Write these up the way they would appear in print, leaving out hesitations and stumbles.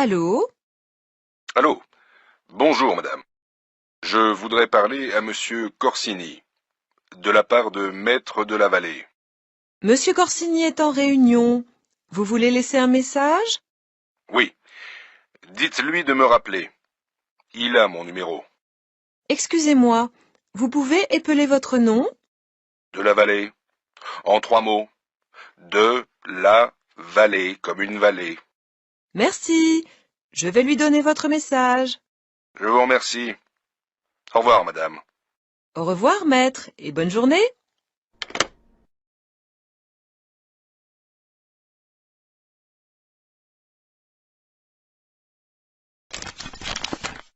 Allô? Allô? Bonjour, madame. Je voudrais parler à monsieur Corsini, de la part de Maître de la Vallée. Monsieur Corsini est en réunion. Vous voulez laisser un message? Oui. Dites-lui de me rappeler. Il a mon numéro. Excusez-moi, vous pouvez épeler votre nom? De la Vallée. En 3 mots. De la Vallée, comme une vallée. Merci. Je vais lui donner votre message. Je vous remercie. Au revoir, madame. Au revoir, maître, et bonne journée.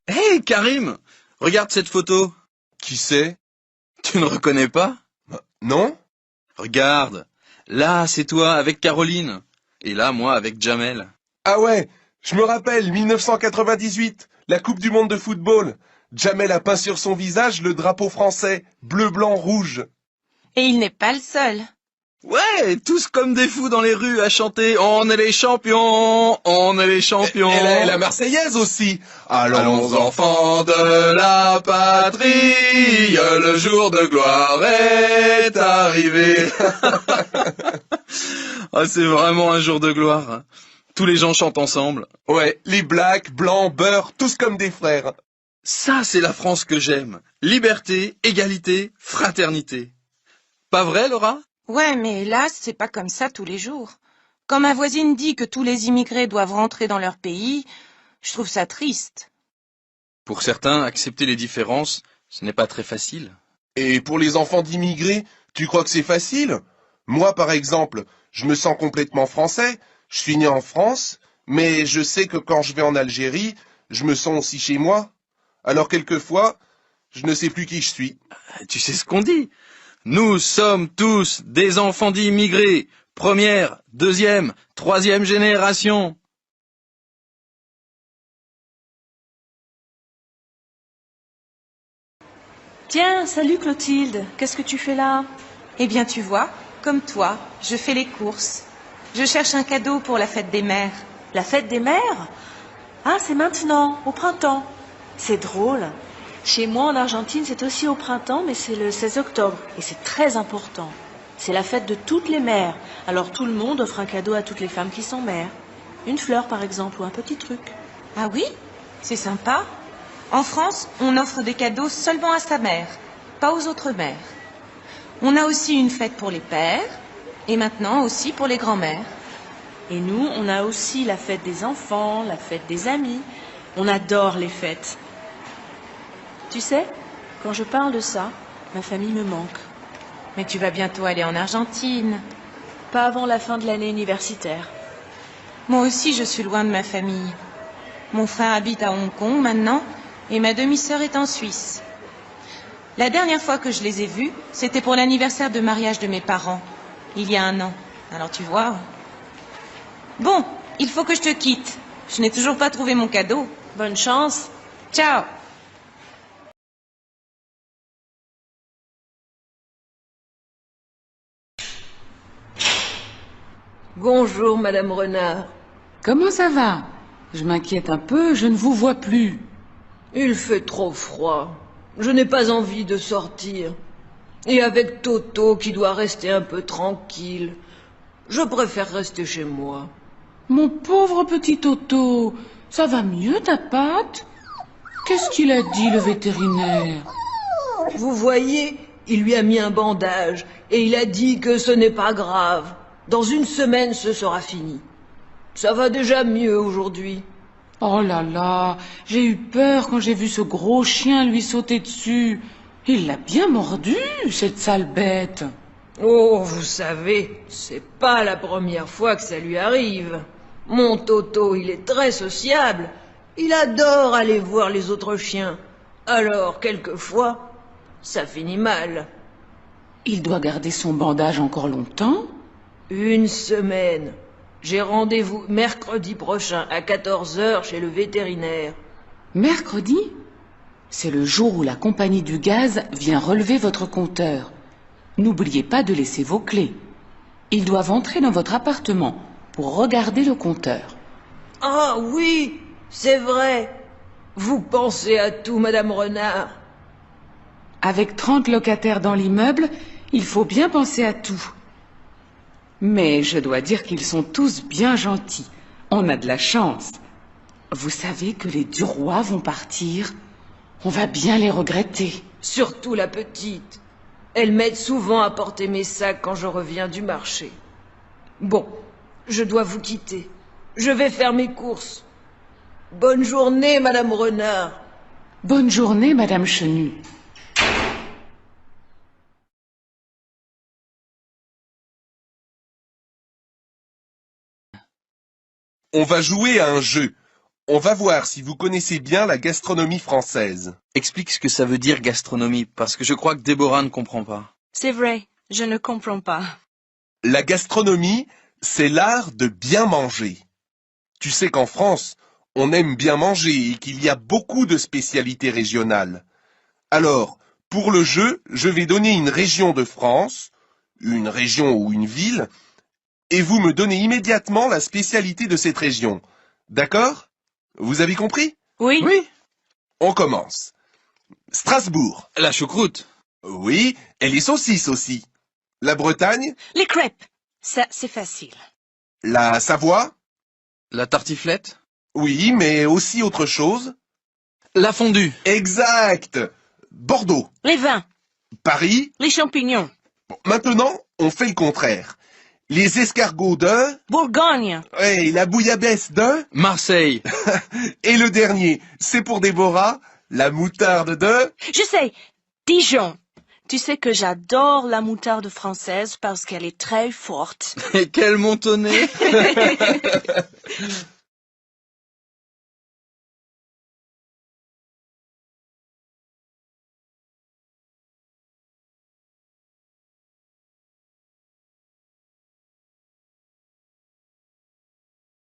Hé, Karim! Regarde cette photo. Qui c'est? Tu ne reconnais pas? Non? Regarde. Là, c'est toi avec Caroline. Et là, moi avec Jamel. Ah ouais, je me rappelle, 1998, la Coupe du Monde de football. Jamel a peint sur son visage le drapeau français, bleu, blanc, rouge. Et il n'est pas le seul. Ouais, tous comme des fous dans les rues à chanter « On est les champions, on est les champions ». Et la Marseillaise aussi. Allons enfants de la patrie, le jour de gloire est arrivé. Ah, c'est vraiment un jour de gloire. Tous les gens chantent ensemble. Ouais, les blacks, blancs, beurre, tous comme des frères. Ça, c'est la France que j'aime. Liberté, égalité, fraternité. Pas vrai, Laura? Ouais, mais hélas, c'est pas comme ça tous les jours. Quand ma voisine dit que tous les immigrés doivent rentrer dans leur pays, je trouve ça triste. Pour certains, accepter les différences, ce n'est pas très facile. Et pour les enfants d'immigrés, tu crois que c'est facile? Moi, par exemple, je me sens complètement français. Je suis né en France, mais je sais que quand je vais en Algérie, je me sens aussi chez moi. Alors quelquefois, je ne sais plus qui je suis. Tu sais ce qu'on dit? Nous sommes tous des enfants d'immigrés. Première, deuxième, troisième génération. Tiens, salut Clotilde, qu'est-ce que tu fais là? Eh bien, tu vois, comme toi, je fais les courses. Je cherche un cadeau pour la fête des mères. La fête des mères? Ah, c'est maintenant, au printemps. C'est drôle. Chez moi en Argentine, c'est aussi au printemps, mais c'est le 16 octobre. Et c'est très important. C'est la fête de toutes les mères. Alors tout le monde offre un cadeau à toutes les femmes qui sont mères. Une fleur par exemple, ou un petit truc. Ah oui? C'est sympa. En France, on offre des cadeaux seulement à sa mère, pas aux autres mères. On a aussi une fête pour les pères, et maintenant aussi pour les grands-mères. Et nous, on a aussi la fête des enfants, la fête des amis. On adore les fêtes. Tu sais, quand je parle de ça, ma famille me manque. Mais tu vas bientôt aller en Argentine. Pas avant la fin de l'année universitaire. Moi aussi, je suis loin de ma famille. Mon frère habite à Hong Kong maintenant, et ma demi-sœur est en Suisse. La dernière fois que je les ai vus, c'était pour l'anniversaire de mariage de mes parents, il y a 1 an. Alors tu vois. Bon, il faut que je te quitte. Je n'ai toujours pas trouvé mon cadeau. Bonne chance. Ciao. Bonjour, Madame Renard. Comment ça va? Je m'inquiète un peu, je ne vous vois plus. Il fait trop froid. Je n'ai pas envie de sortir. Et avec Toto qui doit rester un peu tranquille, je préfère rester chez moi. Mon pauvre petit Toto, ça va mieux ta patte? Qu'est-ce qu'il a dit le vétérinaire? Vous voyez, il lui a mis un bandage et il a dit que ce n'est pas grave. Dans 1 semaine, ce sera fini. Ça va déjà mieux aujourd'hui. Oh là là, j'ai eu peur quand j'ai vu ce gros chien lui sauter dessus. Il l'a bien mordu, cette sale bête. Oh, vous savez, c'est pas la première fois que ça lui arrive. Mon Toto, il est très sociable. Il adore aller voir les autres chiens. Alors, quelquefois, ça finit mal. Il doit garder son bandage encore longtemps? 1 semaine. J'ai rendez-vous mercredi prochain à 14 h chez le vétérinaire. Mercredi? C'est le jour où la compagnie du gaz vient relever votre compteur. N'oubliez pas de laisser vos clés. Ils doivent entrer dans votre appartement pour regarder le compteur. Ah oui, c'est vrai. Vous pensez à tout, Madame Renard. Avec 30 locataires dans l'immeuble, il faut bien penser à tout. Mais je dois dire qu'ils sont tous bien gentils. On a de la chance. Vous savez que les Duroy vont partir. On va bien les regretter. Surtout la petite. Elle m'aide souvent à porter mes sacs quand je reviens du marché. Bon, je dois vous quitter. Je vais faire mes courses. Bonne journée, Madame Renard. Bonne journée, Madame Chenu. On va jouer à un jeu. On va voir si vous connaissez bien la gastronomie française. Explique ce que ça veut dire gastronomie, parce que je crois que Déborah ne comprend pas. C'est vrai, je ne comprends pas. La gastronomie, c'est l'art de bien manger. Tu sais qu'en France, on aime bien manger et qu'il y a beaucoup de spécialités régionales. Alors, pour le jeu, je vais donner une région de France, une région ou une ville, et vous me donnez immédiatement la spécialité de cette région. D'accord? Vous avez compris? Oui. Oui, On commence. Strasbourg. la choucroute. Oui, et les saucisses aussi. La Bretagne, Les crêpes. Ça, c'est facile. la Savoie. La tartiflette. Oui, mais aussi autre chose. La fondue. Exact. Bordeaux. Les vins. Paris. Les champignons. Bon, maintenant, on fait le contraire. Les escargots de... Bourgogne. Et la bouillabaisse de... Marseille. Et le dernier, c'est pour Déborah, la moutarde de... Je sais. Dijon. Tu sais que j'adore la moutarde française parce qu'elle est très forte. Et quel montonnet.